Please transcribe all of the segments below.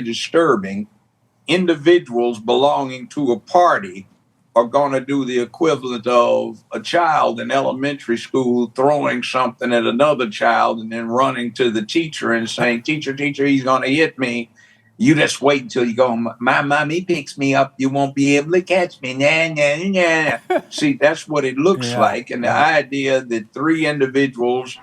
disturbing. Individuals belonging to a party are going to do the equivalent of a child in elementary school throwing something at another child and then running to the teacher and saying, teacher, teacher, he's going to hit me. You just wait until you go, my mommy picks me up. You won't be able to catch me. Nah, nah, nah. See, that's what it looks like. And the idea that three individuals.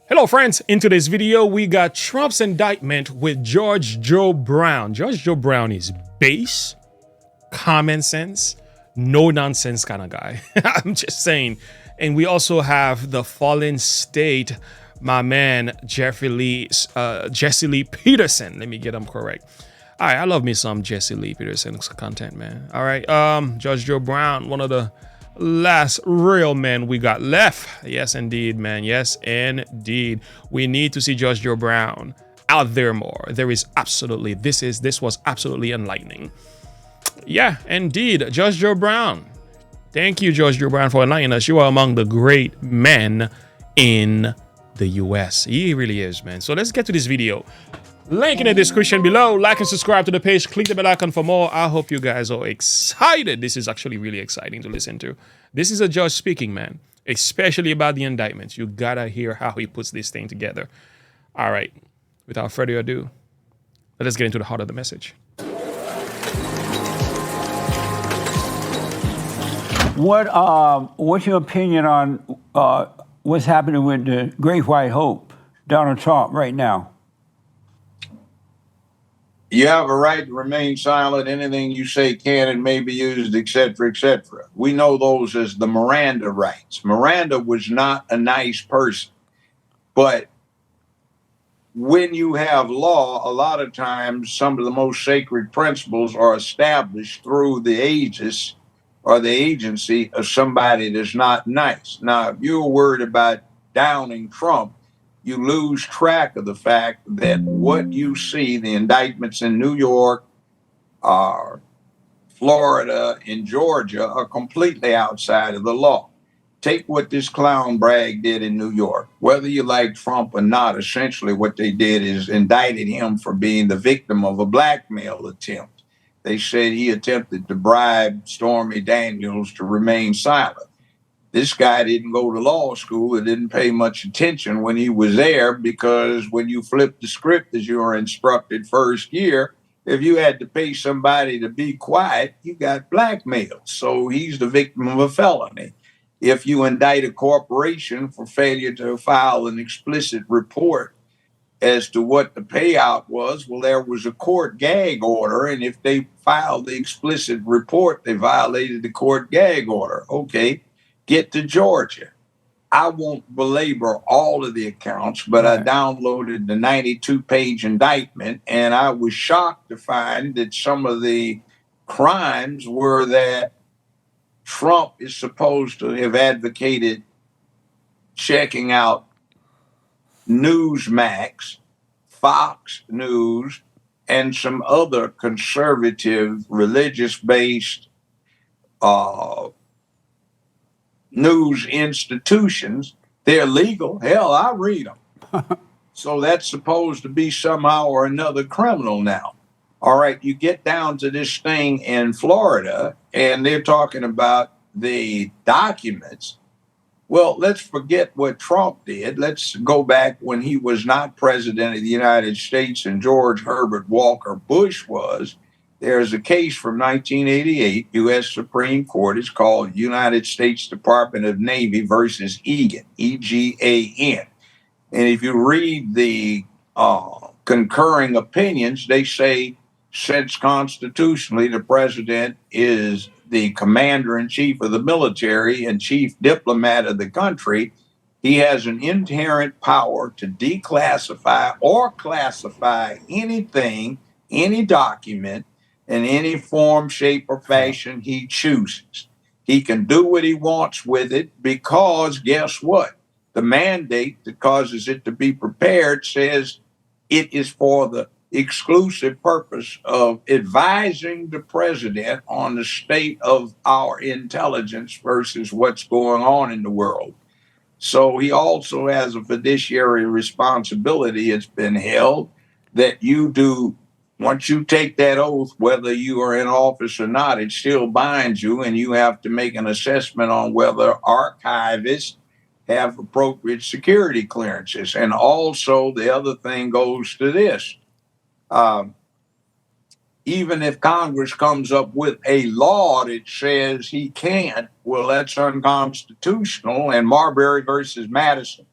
Hello friends, in today's video we got Trump's indictment with George Joe Brown. George Joe Brown is base, common sense, no nonsense kind of guy. I'm just saying. And we also have the fallen state, my man Jesse Lee Peterson. Let me get him correct. All right, I love me some Jesse Lee Peterson content, man. All right, George Joe Brown, one of the last real men we got left. Yes, indeed, man. Yes, indeed. We need to see Judge Joe Brown out there more. There is absolutely, this was absolutely enlightening. Yeah, indeed. Judge Joe Brown. Thank you, Judge Joe Brown, for enlightening us. You are among the great men in the US. He really is, man. So let's get to this video. Link in the description below. Like and subscribe to the page. Click the bell icon for more. I hope you guys are excited. This is actually really exciting to listen to. This is a judge speaking, man, especially about the indictments. You gotta hear how he puts this thing together. All right, without further ado, let us get into the heart of the message. What's your opinion on what's happening with the Great White Hope, Donald Trump, right now? You have a right to remain silent. Anything you say can and may be used, etc., etc. We know those as the Miranda rights. Miranda was not a nice person. But when you have law, a lot of times some of the most sacred principles are established through the aegis or the agency of somebody that's not nice. Now, if you're worried about downing Trump, you lose track of the fact that what you see, the indictments in New York, Florida, and Georgia are completely outside of the law. Take what this clown Bragg did in New York. Whether you like Trump or not, essentially what they did is indicted him for being the victim of a blackmail attempt. They said he attempted to bribe Stormy Daniels to remain silent. This guy didn't go to law school and didn't pay much attention when he was there, because when you flip the script as you were instructed first year, if you had to pay somebody to be quiet, you got blackmailed. So he's the victim of a felony. If you indict a corporation for failure to file an explicit report as to what the payout was, well, there was a court gag order. And if they filed the explicit report, they violated the court gag order. Okay. Get to Georgia. I won't belabor all of the accounts, but I downloaded the 92-page indictment, and I was shocked to find that some of the crimes were that Trump is supposed to have advocated checking out Newsmax, Fox News, and some other conservative, religious-based news institutions. They're legal. Hell, I read them. So that's supposed to be somehow or another criminal now. All right, you get down to this thing in Florida, and they're talking about the documents. Well, let's forget what Trump did. Let's go back when he was not president of the United States and George Herbert Walker Bush was. There's a case from 1988, U.S. Supreme Court. It's called United States Department of Navy versus Egan, E-G-A-N. And if you read the concurring opinions, they say, since constitutionally the president is the commander-in-chief of the military and chief diplomat of the country, he has an inherent power to declassify or classify anything, any document, in any form, shape, or fashion he chooses. He can do what he wants with it because, guess what? The mandate that causes it to be prepared says it is for the exclusive purpose of advising the president on the state of our intelligence versus what's going on in the world. So he also has a fiduciary responsibility. It's been held that you do, once you take that oath, whether you are in office or not, it still binds you, and you have to make an assessment on whether archivists have appropriate security clearances. And also, the other thing goes to this. Even if Congress comes up with a law that says he can't, well, that's unconstitutional. And Marbury versus Madison,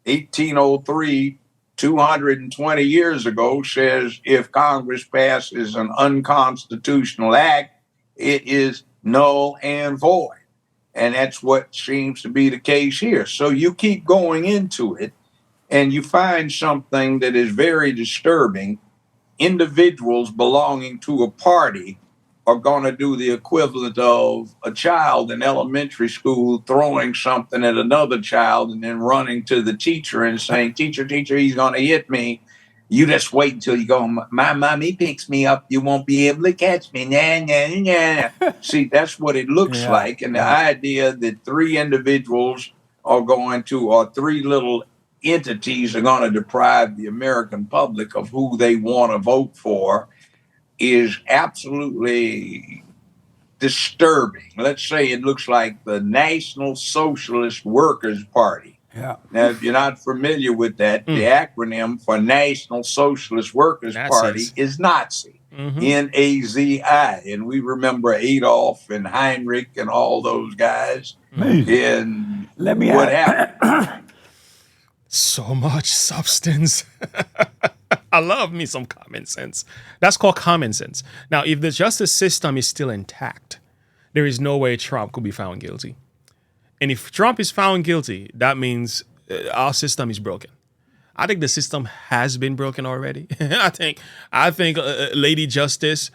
1803, 220 years ago, says if Congress passes an unconstitutional act, it is null and void. And that's what seems to be the case here. So you keep going into it and you find something that is very disturbing. Individuals belonging to a party are going to do the equivalent of a child in elementary school throwing something at another child and then running to the teacher and saying, teacher, he's going to hit me. You just wait until you go, my mommy picks me up. You won't be able to catch me. Nah, nah, nah. See, that's what it looks like. And the idea that three individuals are going to, or three little entities are going to deprive the American public of who they want to vote for is absolutely disturbing. Let's say it looks like the National Socialist Workers Party. Yeah. Now, if you're not familiar with that, the acronym for National Socialist Workers Party is Nazi. Nazi. And we remember Adolf and Heinrich and all those guys. And what happened? So much substance. I love me some common sense. That's called common sense. Now, if the justice system is still intact, there is no way Trump could be found guilty. And if Trump is found guilty, that means our system is broken. I think the system has been broken already. I think, Lady Justice,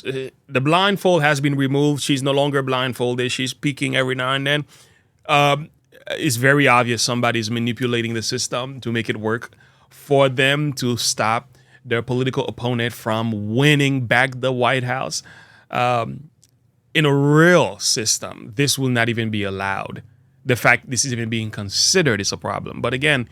the blindfold has been removed. She's no longer blindfolded. She's peeking every now and then. It's very obvious somebody's manipulating the system to make it work for them to stop their political opponent from winning back the White House. In a real system, this will not even be allowed. The fact this is even being considered is a problem. But again,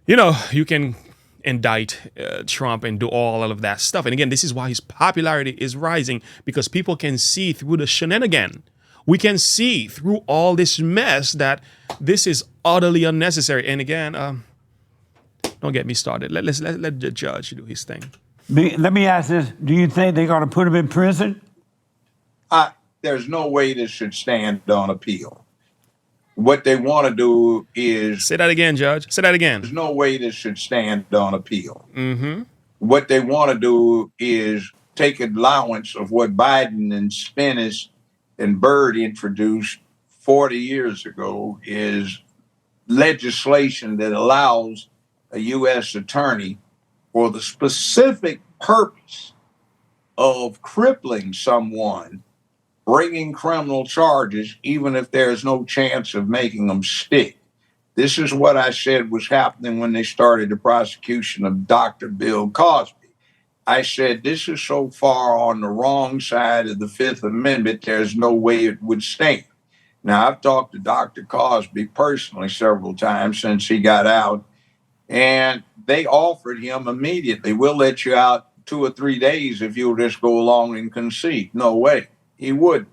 you can indict Trump and do all of that stuff. And again, this is why his popularity is rising, because people can see through the shenanigan. We can see through all this mess that this is utterly unnecessary. And again, don't get me started. Let the judge do his thing. Let me ask this. Do you think they're going to put him in prison? There's no way this should stand on appeal. What they want to do is... Say that again, Judge. Say that again. There's no way this should stand on appeal. What they want to do is take allowance of what Biden and Spence and Byrd introduced 40 years ago, is legislation that allows a U.S. attorney, for the specific purpose of crippling someone, bringing criminal charges, even if there's no chance of making them stick. This is what I said was happening when they started the prosecution of Dr. Bill Cosby. I said, this is so far on the wrong side of the Fifth Amendment, there's no way it would stand. Now, I've talked to Dr. Cosby personally several times since he got out, and they offered him immediately, we'll let you out 2 or 3 days if you'll just go along and concede. No way. He wouldn't.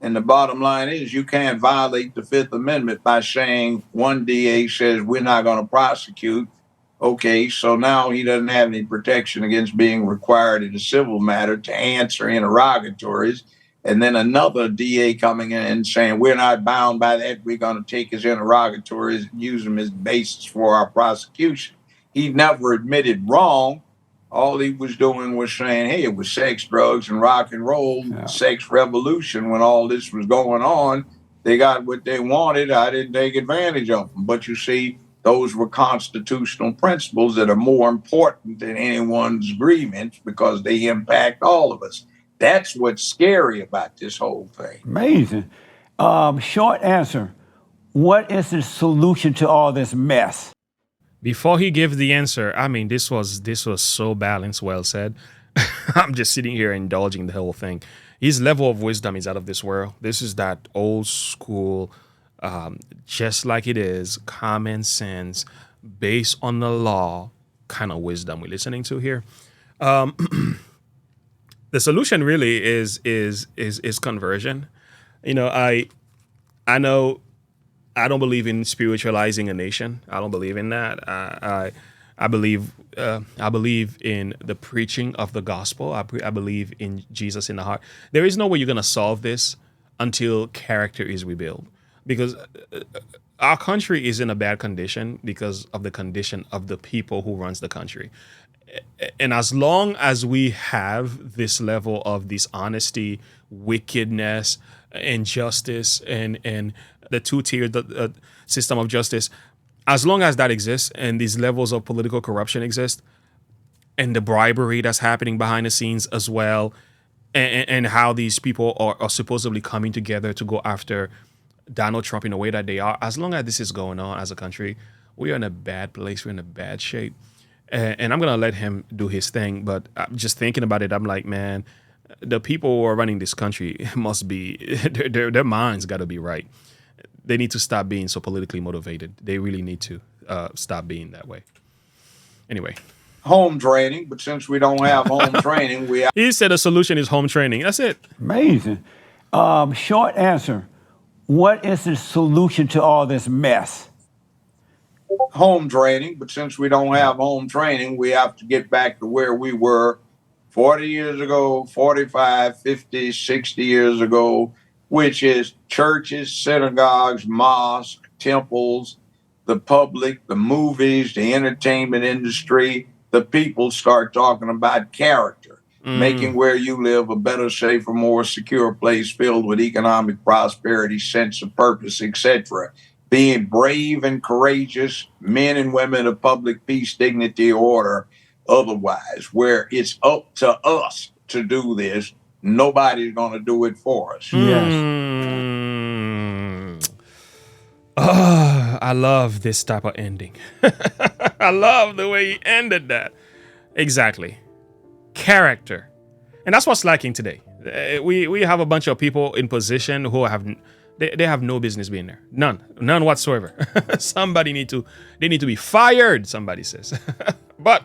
And the bottom line is you can't violate the Fifth Amendment by saying one DA says we're not going to prosecute. Okay, so now he doesn't have any protection against being required in a civil matter to answer interrogatories. And then another DA coming in and saying, we're not bound by that. We're going to take his interrogatories and use them as basis for our prosecution. He never admitted wrong. All he was doing was saying, hey, it was sex, drugs, and rock and roll, sex revolution when all this was going on. They got what they wanted. I didn't take advantage of them. But you see, those were constitutional principles that are more important than anyone's grievance because they impact all of us. That's what's scary about this whole thing. Amazing. Short answer. What is the solution to all this mess? Before he gives the answer, I mean, this was so balanced, well said. I'm just sitting here indulging the whole thing. His level of wisdom is out of this world. This is that old school just like it is common sense based on the law kind of wisdom we're listening to here. The solution really is conversion. You know, I know I don't believe in spiritualizing a nation. I don't believe in that. I believe in the preaching of the gospel. I believe in Jesus in the heart. There is no way you're going to solve this until character is rebuilt, because our country is in a bad condition because of the condition of the people who runs the country. And as long as we have this level of dishonesty, wickedness, injustice, and the two-tiered system of justice, as long as that exists and these levels of political corruption exist, and the bribery that's happening behind the scenes as well, and how these people are supposedly coming together to go after Donald Trump in the way that they are, as long as this is going on as a country, we are in a bad place. We're in a bad shape. And I'm going to let him do his thing. But I'm just thinking about it, I'm like, man, the people who are running this country must be, their minds got to be right. They need to stop being so politically motivated. They really need to stop being that way. Anyway. Home training, but since we don't have home training, we have. He said the solution is home training. That's it. Amazing. Short answer. What is the solution to all this mess? Home training, but since we don't have home training, we have to get back to where we were 40 years ago, 45, 50, 60 years ago, which is churches, synagogues, mosques, temples, the public, the movies, the entertainment industry. The people start talking about character, making where you live a better, safer, more secure place filled with economic prosperity, sense of purpose, etc. Being brave and courageous, men and women of public peace, dignity, order, otherwise, where it's up to us to do this. Nobody's going to do it for us. Yes. I love this type of ending. I love the way he ended that. Exactly. Character. And that's what's lacking today. We have a bunch of people in position who have they have no business being there. None whatsoever. They need to be fired, somebody says. But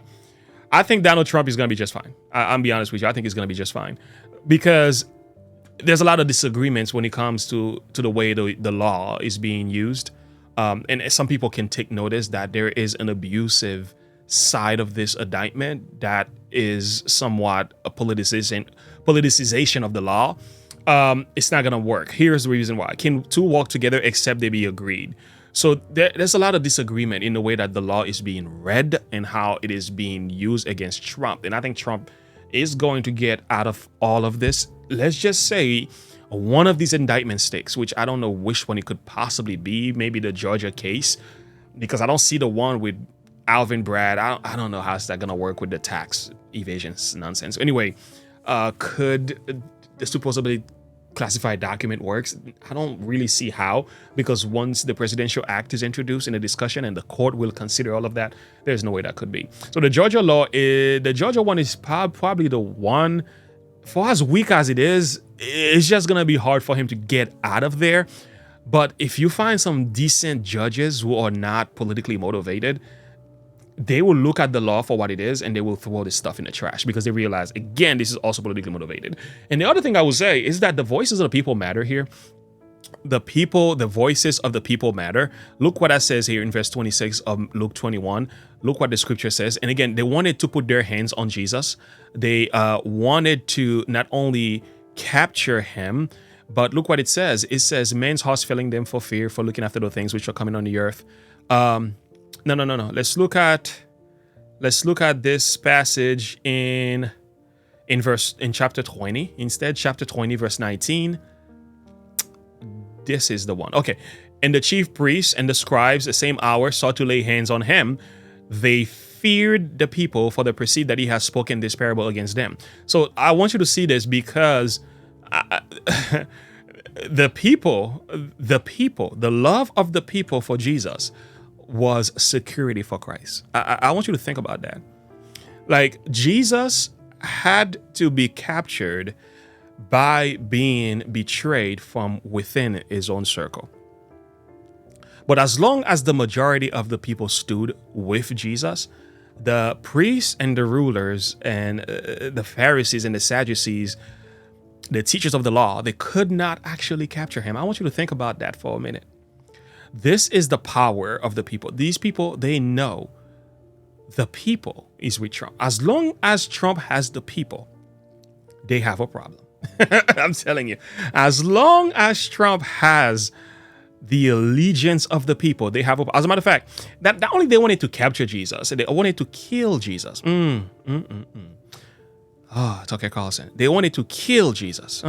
I think Donald Trump is going to be just fine. I'll be honest with you. I think he's going to be just fine, because there's a lot of disagreements when it comes to the way the law is being used. And some people can take notice that there is an abusive side of this indictment that is somewhat a politicization of the law. It's not going to work. Here's the reason why. Can two walk together except they be agreed? So there's a lot of disagreement in the way that the law is being read and how it is being used against Trump. And I think Trump is going to get out of all of this. Let's just say one of these indictment sticks, which I don't know which one it could possibly be, maybe the Georgia case, because I don't see the one with Alvin Bragg. I don't know how's that going to work with the tax evasion nonsense. Anyway, could the supposedly classified document works? I don't really see how, because once the Presidential Act is introduced in a discussion and the court will consider all of that, there's no way that could be. So the Georgia one is probably the one, for as weak as it is, it's just going to be hard for him to get out of there. But if you find some decent judges who are not politically motivated, they will look at the law for what it is and they will throw this stuff in the trash, because they realize, again, this is also politically motivated. And the other thing I would say is that the voices of the people matter here. The voices of the people matter. Look what that says here in verse 26 of Luke 21. Look what the scripture says. And again, they wanted to put their hands on Jesus. They wanted to not only capture him, but look what it says. It says, men's hearts failing them for fear, for looking after the things which are coming on the earth. No. Let's look at this passage in chapter 20. Instead, chapter 20, verse 19. This is the one. Okay. And the chief priests and the scribes the same hour sought to lay hands on him. They feared the people, for they perceived that he has spoken this parable against them. So I want you to see this, because the love of the people for Jesus was security for Christ. I want you to think about that. Like, Jesus had to be captured by being betrayed from within his own circle. But as long as the majority of the people stood with Jesus, the priests and the rulers and the Pharisees and the Sadducees, the teachers of the law, they could not actually capture him. I want you to think about that for a minute. This is the power of the people. These people, they know the people is with Trump. As long as Trump has the people, they have a problem. I'm telling you, as long as Trump has the allegiance of the people, they have as a matter of fact, that not only they wanted to capture Jesus, they wanted to kill Jesus. Tucker Carlson. They wanted to kill Jesus.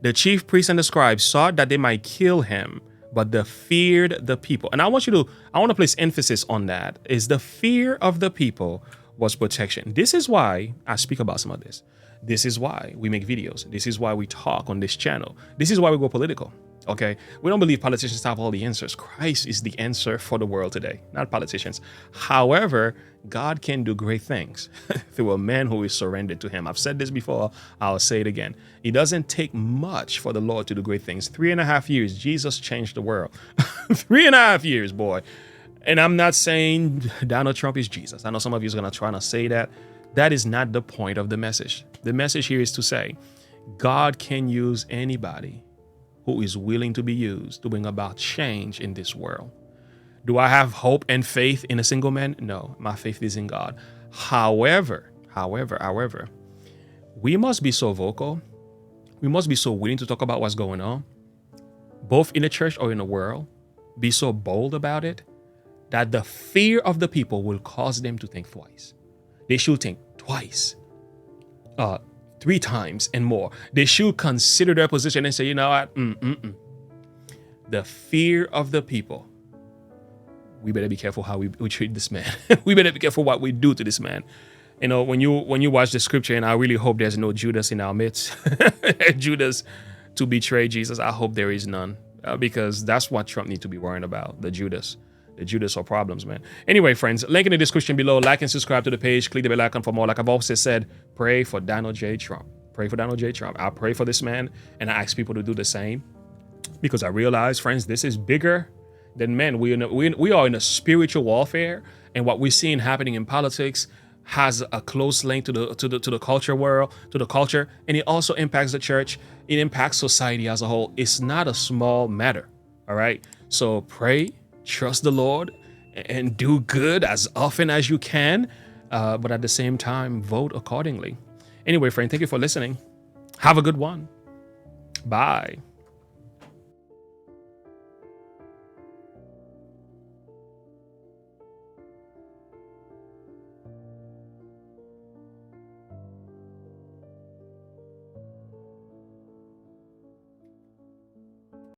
The chief priests and the scribes sought that they might kill him, but they feared the people. And I want to place emphasis on that, is the fear of the people was protection. This is why I speak about some of this. This is why we make videos. This is why we talk on this channel. This is why we go political. Okay? We don't believe politicians have all the answers. Christ is the answer for the world today, not politicians. However, God can do great things through a man who is surrendered to him. I've said this before. I'll say it again. It doesn't take much for the Lord to do great things. 3.5 years, Jesus changed the world. 3.5 years, boy. And I'm not saying Donald Trump is Jesus. I know some of you are going to try to say that. That is not the point of the message. The message here is to say, God can use anybody who is willing to be used to bring about change in this world. Do I have hope and faith in a single man? No, my faith is in God. However, we must be so vocal. We must be so willing to talk about what's going on, both in the church or in the world. Be so bold about it that the fear of the people will cause them to think twice. They should think twice, 3 times and more. They should consider their position and say, you know what? The fear of the people. We better be careful how we treat this man. We better be careful what we do to this man. You know, when you watch the scripture, and I really hope there's no Judas in our midst, Judas to betray Jesus. I hope there is none, because that's what Trump needs to be worrying about, the Judas or problems, man. Anyway, friends, link in the description below. Like and subscribe to the page. Click the bell icon for more. Like I've always said, pray for Donald J. Trump. Pray for Donald J. Trump. I pray for this man, and I ask people to do the same, because I realize, friends, this is bigger than men. We are in a spiritual warfare, and what we're seeing happening in politics has a close link to the culture world, to the culture, and it also impacts the church. It impacts society as a whole. It's not a small matter. All right. So pray, trust the Lord, and do good as often as you can, but at the same time, vote accordingly. Anyway, friend, thank you for listening. Have a good one. Bye.